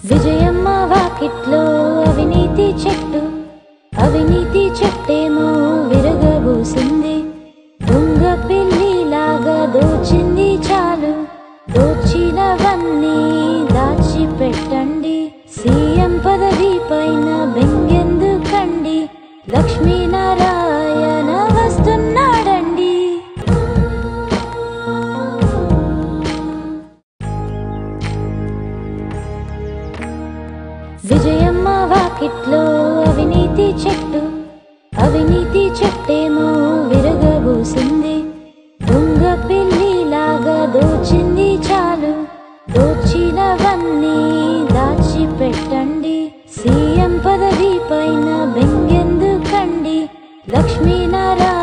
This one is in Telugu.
విజయమ్మ వాకిట్లో అవినీతి చెట్టు, అవినీతి చెట్టేమో విరగబూసింది. దొంగ పిల్లిలాగా దోచింది చాలు, దోచినవన్నీ దాచిపెట్టండి. సీఎం పదవి పైన బెంగెందుకండి, లక్ష్మీనారాయణ వస్తున్నాడండి. విజయమ్మ వాకిట్లో అవినీతి చెట్టు, అవినీతి చెట్టేమో విరగబూసింది. దొంగ పిల్లిలాగా దోచింది చాలు, దోచినవన్నీ దాచిపెట్టండి. సీఎం పదవి పైన బెంగెందుకండి, లక్ష్మీనారాయణ